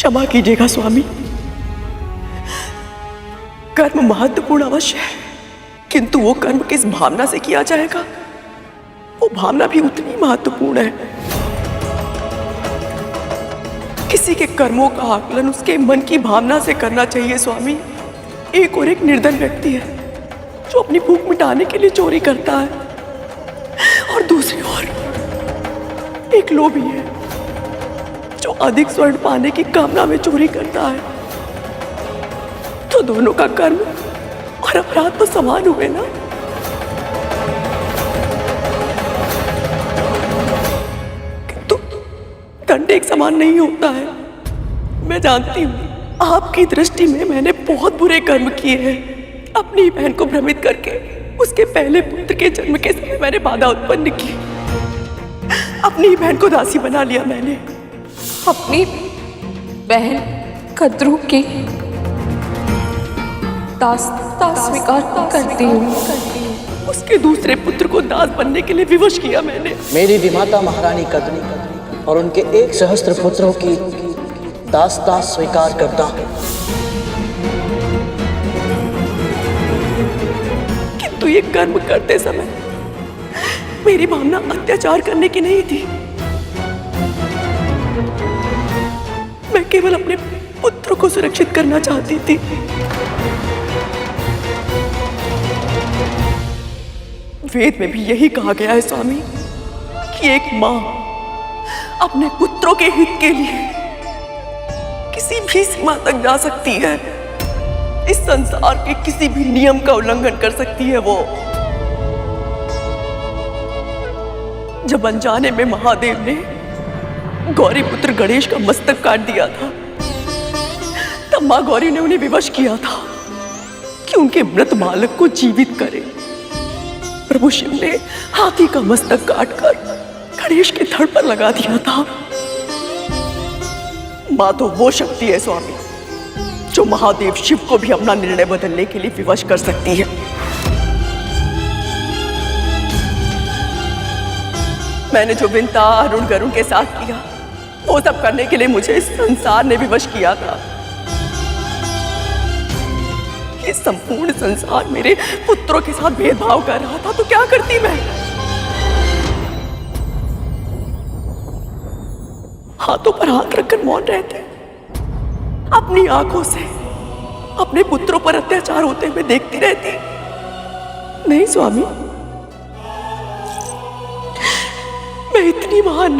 क्षमा कीजिएगा स्वामी। कर्म महत्वपूर्ण अवश्य है, किंतु वो कर्म किस भावना से किया जाएगा, वो भावना भी उतनी महत्वपूर्ण है। किसी के कर्मों का आकलन उसके मन की भावना से करना चाहिए स्वामी। एक और एक निर्धन व्यक्ति है जो अपनी भूख मिटाने के लिए चोरी करता है, और दूसरी ओर एक लोभी है जो अधिक स्वर्ण पाने की कामना में चोरी करता है। तो दोनों का कर्म और अपराध तो समान हुए ना। किंतु दंड एक समान नहीं होता है। मैं जानती हूँ आपकी दृष्टि में मैंने बहुत बुरे कर्म किए हैं। अपनी बहन को भ्रमित करके उसके पहले पुत्र के जन्म के समय मैंने बाधा उत्पन्न की। अपनी बहन को दासी बना लिया मैंने। अपनी बहन कद्रू की दास स्वीकार करती हूँ। उसके दूसरे पुत्र को दास बनने के लिए विवश किया मैंने। मेरी विमाता महारानी कद्रू और उनके 1,000 पुत्रों की दासता स्वीकार करता हूँ। किंतु ये कर्म करते समय मेरी भावना अत्याचार करने की नहीं थी। मैं केवल अपने पुत्र को सुरक्षित करना चाहती थी। वेद में भी यही कहा गया है स्वामी कि एक मां अपने पुत्रों के हित के लिए किसी भी सीमा तक जा सकती है। इस संसार के किसी भी नियम का उल्लंघन कर सकती है वो। जब अनजाने में महादेव ने गौरी पुत्र गणेश का मस्तक काट दिया था, तब मां गौरी ने उन्हें विवश किया था कि उनके मृत बालक को जीवित करे। प्रभु शिव ने हाथी का मस्तक काटकर गणेश के धड़ पर लगा दिया था। मां तो वो शक्ति है स्वामी जो महादेव शिव को भी अपना निर्णय बदलने के लिए विवश कर सकती है। मैंने जो विंता अरुण गरुण के साथ किया वो सब करने के लिए मुझे इस संसार ने विवश किया था। ये संपूर्ण संसार मेरे पुत्रों के साथ भेदभाव कर रहा था तो क्या करती मैं? हाथों पर हाथ रखकर मौन रहते, अपनी आंखों से अपने पुत्रों पर अत्याचार होते हुए देखती रहती। नहीं स्वामी, मैं इतनी महान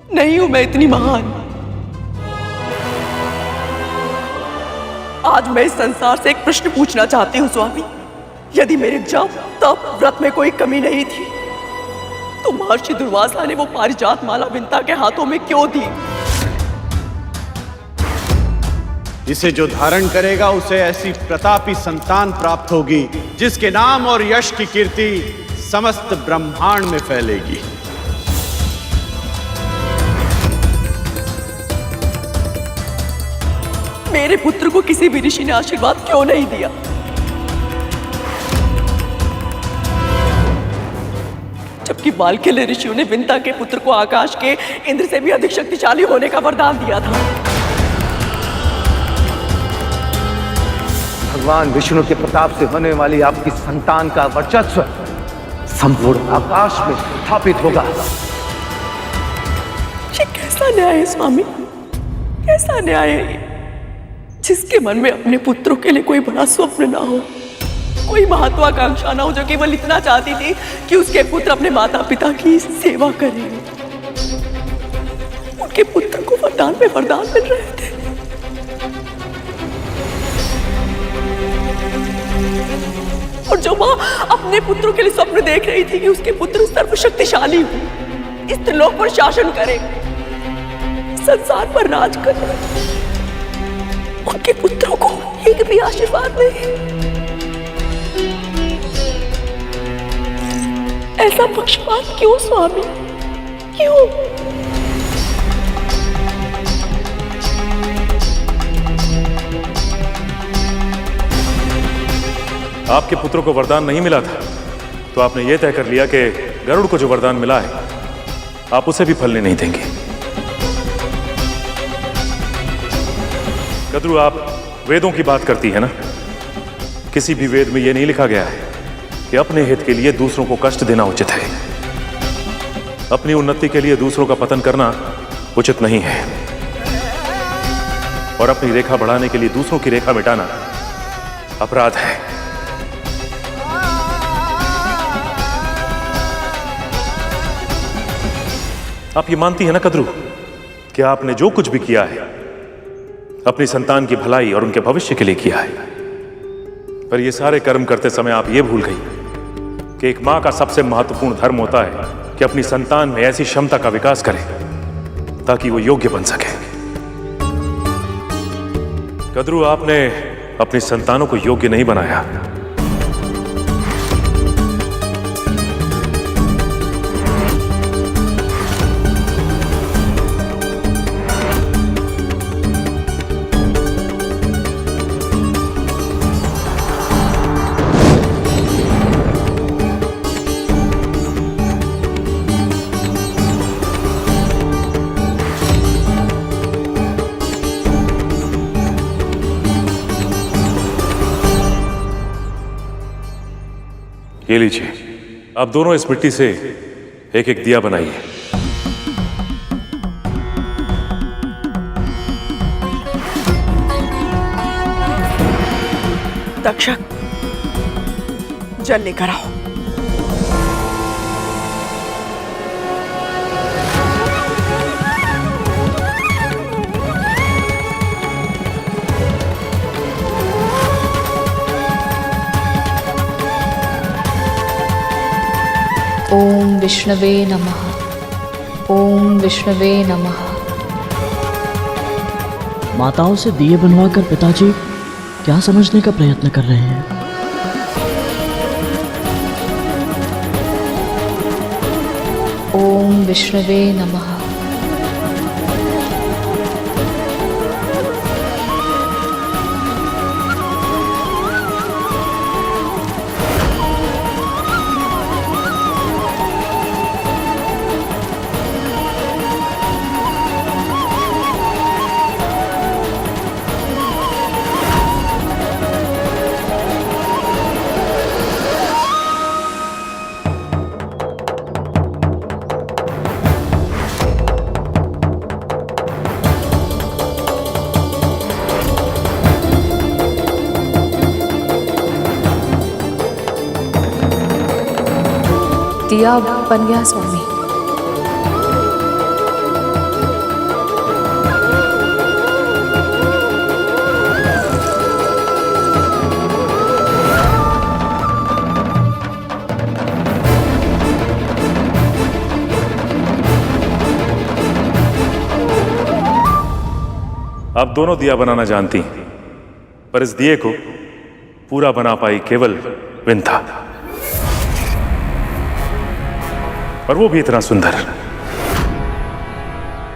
नहीं हूं, मैं इतनी महान। आज मैं इस संसार से एक प्रश्न पूछना चाहती हूँ स्वामी। यदि मेरे जप तप व्रत में कोई कमी नहीं थी तो महर्षि दुर्वासा ने वो पारिजात माला विंता के हाथों में क्यों दी? इसे जो धारण करेगा उसे ऐसी प्रतापी संतान प्राप्त होगी जिसके नाम और यश की कीर्ति समस्त ब्रह्मांड में फैलेगी। मेरे पुत्र को किसी भी ऋषि ने आशीर्वाद क्यों नहीं दिया? जबकि वाल्कील ऋषियों ने विंता के पुत्र को आकाश के इंद्र से भी अधिक शक्तिशाली होने का वरदान दिया था। भगवान विष्णु के प्रताप से होने वाली आपकी संतान का वर्चस्व संपूर्ण आकाश में स्थापित होगा। ये कैसा न्याय है स्वामी? कैसा न्याय है ये? जिसके मन में अपने पुत्रों के लिए कोई बड़ा स्वप्न ना हो, कोई महत्वाकांक्षा ना हो, जो केवल इतना चाहती थी कि उसके पुत्र अपने माता पिता की सेवा करें। उनके पुत्र को वरदान में वरदान मिल रहे थे। और जो मां अपने पुत्रों के लिए स्वप्न देख रही थी कि उसके पुत्र सर्वशक्तिशाली हो, इस त्रिलोक पर शासन करे, संसार पर राज करे, उनके पुत्रों को एक भी आशीर्वाद नहीं। ऐसा पक्षपात क्यों स्वामी, क्यों? आपके पुत्रों को वरदान नहीं मिला था तो आपने यह तय कर लिया कि गरुड़ को जो वरदान मिला है आप उसे भी फलने नहीं देंगे। कद्रू, आप वेदों की बात करती है ना? किसी भी वेद में यह नहीं लिखा गया है कि अपने हित के लिए दूसरों को कष्ट देना उचित है। अपनी उन्नति के लिए दूसरों का पतन करना उचित नहीं है, और अपनी रेखा बढ़ाने के लिए दूसरों की रेखा मिटाना अपराध है। आप ये मानती है ना कद्रू कि आपने जो कुछ भी किया है अपनी संतान की भलाई और उनके भविष्य के लिए किया है, पर ये सारे कर्म करते समय आप ये भूल गई कि एक मां का सबसे महत्वपूर्ण धर्म होता है कि अपनी संतान में ऐसी क्षमता का विकास करे ताकि वो योग्य बन सके। कद्रू, आपने अपनी संतानों को योग्य नहीं बनाया। ये लीजिए, आप दोनों इस मिट्टी से एक एक दिया बनाइए। तक्षक, जल लेकर आओ। ओम विष्णवे नमः। ओम विष्णवे नमः। माताओं से दिए बनवाकर पिताजी क्या समझने का प्रयत्न कर रहे हैं? ओम विष्णवे नमः। दिया बन गया स्वामी। आप दोनों दिया बनाना जानती हैं, पर इस दिए को पूरा बना पाई केवल विंता, और वो भी इतना सुंदर,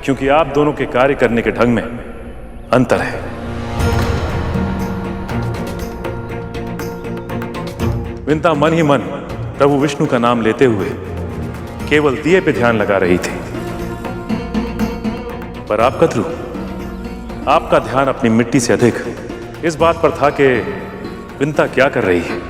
क्योंकि आप दोनों के कार्य करने के ढंग में अंतर है। विंता मन ही मन प्रभु विष्णु का नाम लेते हुए केवल दिए पे ध्यान लगा रही थी, पर आप कद्रू, आपका ध्यान अपनी मिट्टी से अधिक इस बात पर था कि विंता क्या कर रही है।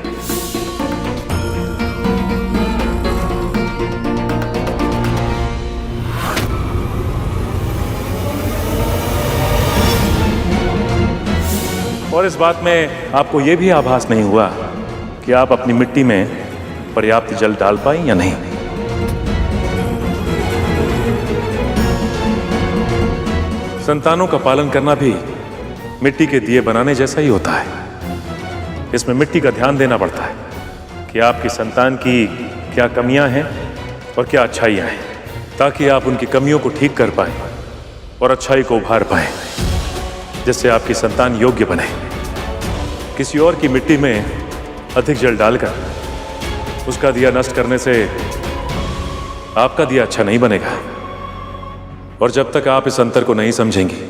और इस बात में आपको यह भी आभास नहीं हुआ कि आप अपनी मिट्टी में पर्याप्त जल डाल पाई या नहीं। संतानों का पालन करना भी मिट्टी के दिए बनाने जैसा ही होता है। इसमें मिट्टी का ध्यान देना पड़ता है कि आपकी संतान की क्या कमियां हैं और क्या अच्छाइयां हैं, ताकि आप उनकी कमियों को ठीक कर पाएं और अच्छाई को उभार पाएं, जिससे आपकी संतान योग्य बने। किसी और की मिट्टी में अधिक जल डालकर उसका दिया नष्ट करने से आपका दिया अच्छा नहीं बनेगा, और जब तक आप इस अंतर को नहीं समझेंगी,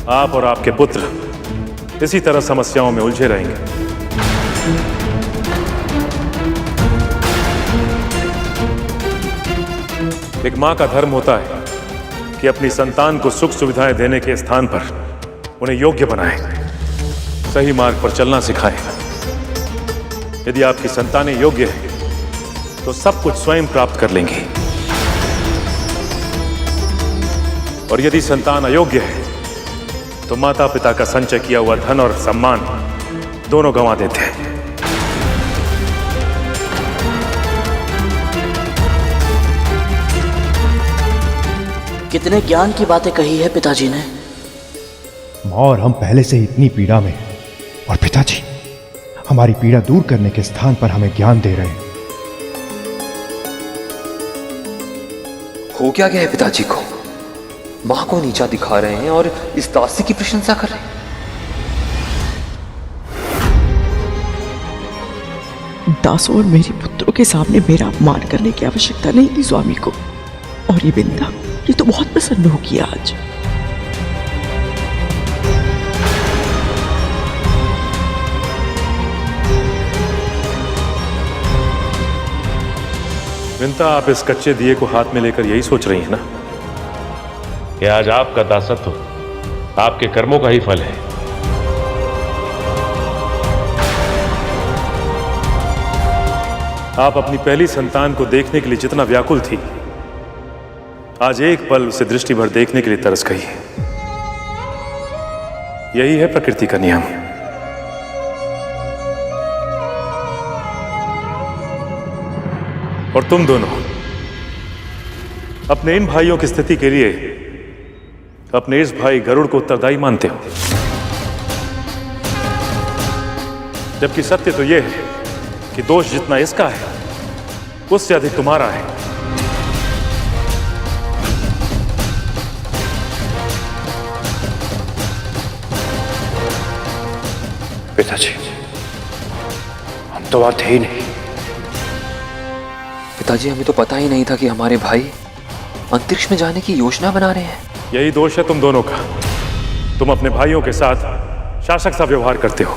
आप और आपके पुत्र इसी तरह समस्याओं में उलझे रहेंगे। एक मां का धर्म होता है कि अपनी संतान को सुख सुविधाएं देने के स्थान पर उन्हें योग्य बनाएं, सही मार्ग पर चलना सिखाएं। यदि आपकी संतानें योग्य हैं तो सब कुछ स्वयं प्राप्त कर लेंगी, और यदि संतान अयोग्य है तो माता पिता का संचय किया हुआ धन और सम्मान दोनों गंवा देते हैं। कितने ज्ञान की बातें कही है पिताजी ने। माँ और हम पहले से ही इतनी पीड़ा में हैं, और पिताजी हमारी पीड़ा दूर करने के स्थान पर हमें ज्ञान दे रहे हैं। हो क्या गया है पिताजी को? मां को नीचा दिखा रहे हैं और इस दासी की प्रशंसा कर रहे हैं। दासों और मेरे पुत्रों के सामने मेरा अपमान करने की आवश्यकता नहीं थी स्वामी को। और ये बिंदा, ये तो बहुत प्रसन्न होगी आज। विंता, आप इस कच्चे दिए को हाथ में लेकर यही सोच रही हैं ना कि आज आपका दासत्व आपके कर्मों का ही फल है। आप अपनी पहली संतान को देखने के लिए जितना व्याकुल थी, आज एक पल उसे दृष्टि भर देखने के लिए तरस गई। यही है प्रकृति का नियम। और तुम दोनों अपने इन भाइयों की स्थिति के लिए अपने इस भाई गरुड़ को उत्तरदायी मानते हो, जबकि सत्य तो यह है कि दोष जितना इसका है उससे अधिक तुम्हारा है। पिताजी, हम तो वहां थे ही नहीं। पिताजी, हमें तो पता ही नहीं था कि हमारे भाई अंतरिक्ष में जाने की योजना बना रहे हैं। यही दोष है तुम दोनों का। तुम अपने भाइयों के साथ शासक सा व्यवहार करते हो,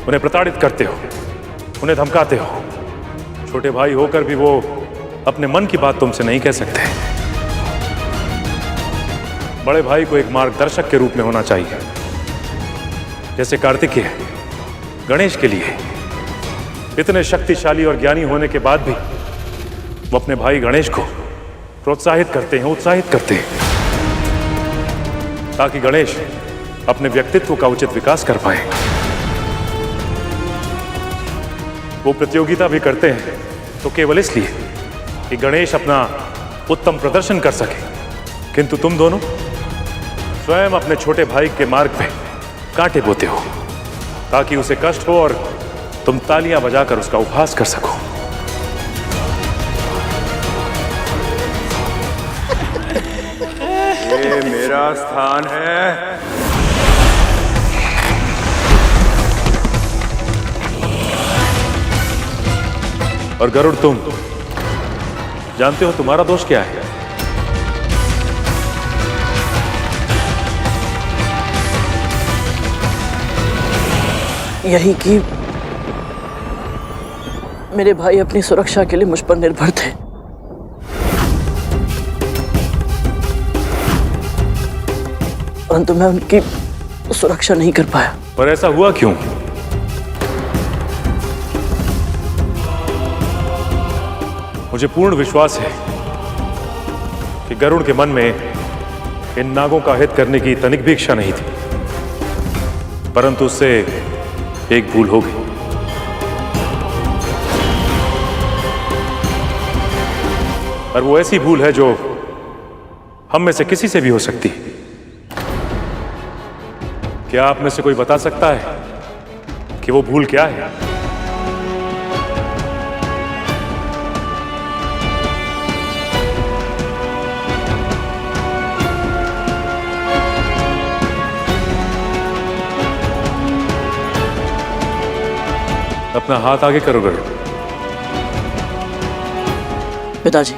उन्हें प्रताड़ित करते हो, उन्हें धमकाते हो। छोटे भाई होकर भी वो अपने मन की बात तुमसे नहीं कह सकते। बड़े भाई को एक मार्गदर्शक के रूप में होना चाहिए, जैसे कार्तिकेय गणेश के लिए इतने शक्तिशाली और ज्ञानी होने के बाद भी वो अपने भाई गणेश को प्रोत्साहित करते हैं, उत्साहित करते हैं, ताकि गणेश अपने व्यक्तित्व का उचित विकास कर पाए। वो प्रतियोगिता भी करते हैं तो केवल इसलिए कि गणेश अपना उत्तम प्रदर्शन कर सके, किंतु तुम दोनों स्वयं अपने छोटे भाई के मार्ग पे कांटे बोते हो, ताकि उसे कष्ट हो और तुम तालियां बजाकर उसका उपहास कर सको। ये मेरा स्थान है। और गरुड़, तुम जानते हो तुम्हारा दोष क्या है? यही कि मेरे भाई अपनी सुरक्षा के लिए मुझ पर निर्भर थे। परंतु मैं उनकी सुरक्षा नहीं कर पाया। पर ऐसा हुआ क्यों? मुझे पूर्ण विश्वास है कि गरुड़ के मन में इन नागों का हित करने की तनिक भी इच्छा नहीं थी, परंतु उससे एक भूल हो गई। और वो ऐसी भूल है जो हम में से किसी से भी हो सकती है। क्या आप में से कोई बता सकता है कि वो भूल क्या है? अपना हाथ आगे करो गरुड़। पिताजी,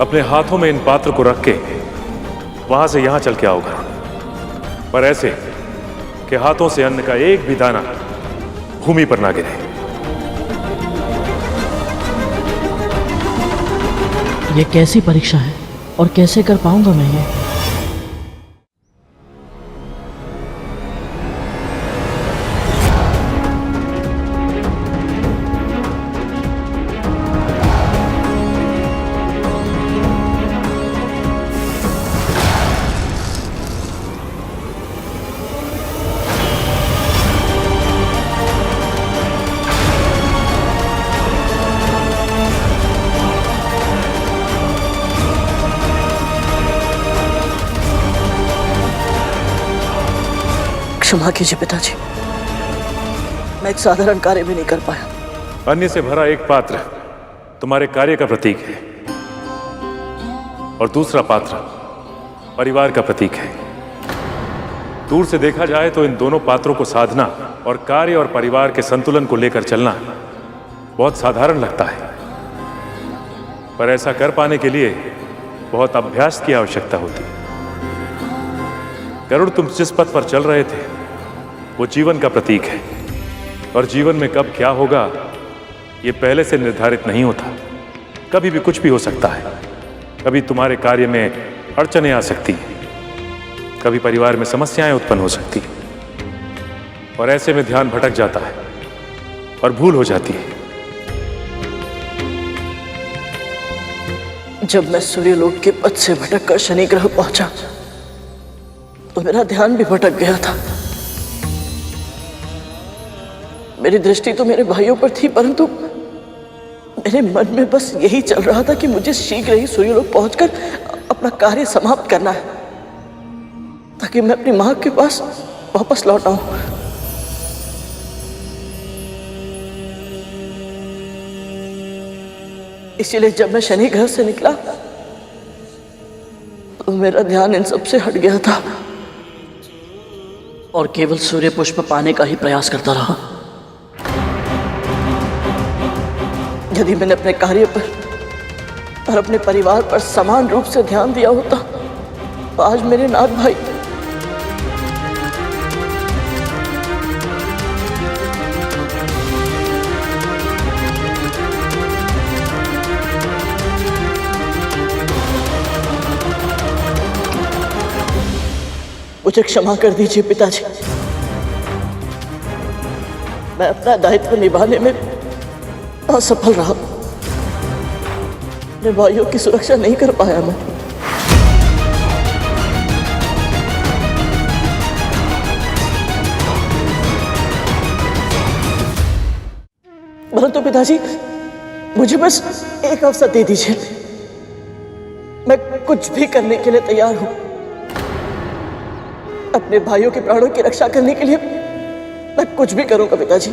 अपने हाथों में इन पात्र को रख के वहां से यहां चल के आओ गरुड़। पर ऐसे कि हाथों से अन्न का एक भी दाना भूमि पर ना गिरे। ये कैसी परीक्षा है और कैसे कर पाऊंगा मैं ये? क्षमा कीजिए पिताजी, मैं एक साधारण कार्य भी नहीं कर पाया। अन्य से भरा एक पात्र तुम्हारे कार्य का प्रतीक है और दूसरा पात्र परिवार का प्रतीक है। दूर से देखा जाए तो इन दोनों पात्रों को साधना और कार्य और परिवार के संतुलन को लेकर चलना बहुत साधारण लगता है, पर ऐसा कर पाने के लिए बहुत अभ्यास की आवश्यकता होती है। गरुड़, तुम जिस पथ पर चल रहे थे वो जीवन का प्रतीक है, और जीवन में कब क्या होगा ये पहले से निर्धारित नहीं होता। कभी भी कुछ भी हो सकता है। कभी तुम्हारे कार्य में अड़चनें आ सकती हैं, कभी परिवार में समस्याएं उत्पन्न हो सकती हैं, और ऐसे में ध्यान भटक जाता है और भूल हो जाती है। जब मैं सूर्यलोक के पथ से भटककर शनि ग्रह पहुंचा तो मेरा ध्यान भी भटक गया था। मेरी दृष्टि तो मेरे भाइयों पर थी, परंतु मेरे मन में बस यही चल रहा था कि मुझे शीघ्र ही सूर्यलोक पहुंचकर अपना कार्य समाप्त करना है, ताकि मैं अपनी मां के पास वापस लौट आऊं। इसीलिए जब मैं शनि ग्रह से निकला तो मेरा ध्यान इन सब से हट गया था और केवल सूर्य पुष्प पाने का ही प्रयास करता रहा। यदि मैंने अपने कार्य पर और अपने परिवार पर समान रूप से ध्यान दिया होता तो आज मेरे नाथ भाई मुझे क्षमा कर दीजिए पिताजी, मैं अपना दायित्व निभाने में असफल रहा। अपने भाइयों की सुरक्षा नहीं कर पाया मैं। परंतु पिताजी, मुझे बस एक अवसर दे दीजिए, मैं कुछ भी करने के लिए तैयार हूं। अपने भाइयों के प्राणों की रक्षा करने के लिए मैं कुछ भी करूंगा पिताजी।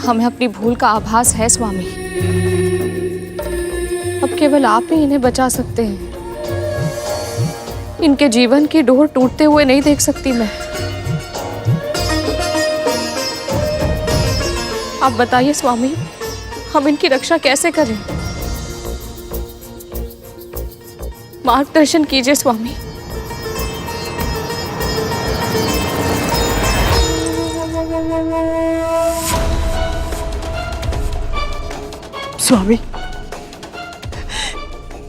हमें अपनी भूल का आभास है स्वामी। अब केवल आप ही इन्हें बचा सकते हैं। इनके जीवन की डोर टूटते हुए नहीं देख सकती मैं। आप बताइए स्वामी, हम इनकी रक्षा कैसे करें? मार्गदर्शन कीजिए स्वामी। स्वामी,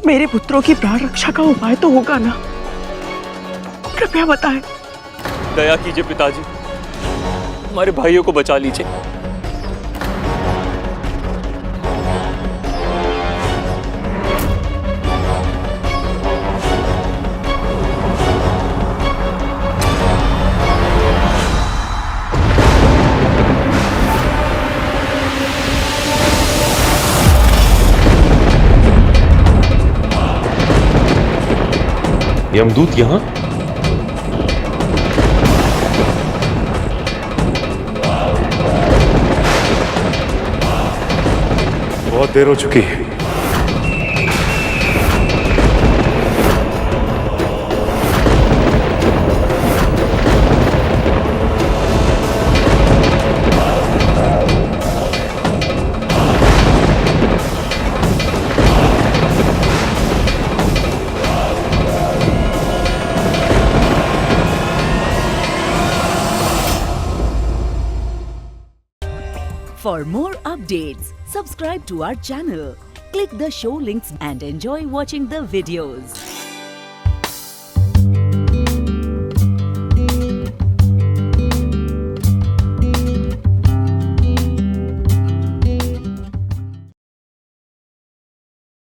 मेरे पुत्रों की प्राण रक्षा का उपाय तो होगा ना? कृपया बताएं। दया कीजिए पिताजी, हमारे भाइयों को बचा लीजिए। यमदूत यहाँ? बहुत देर हो चुकी है। For more updates, subscribe to our channel, click the show links and enjoy watching the videos.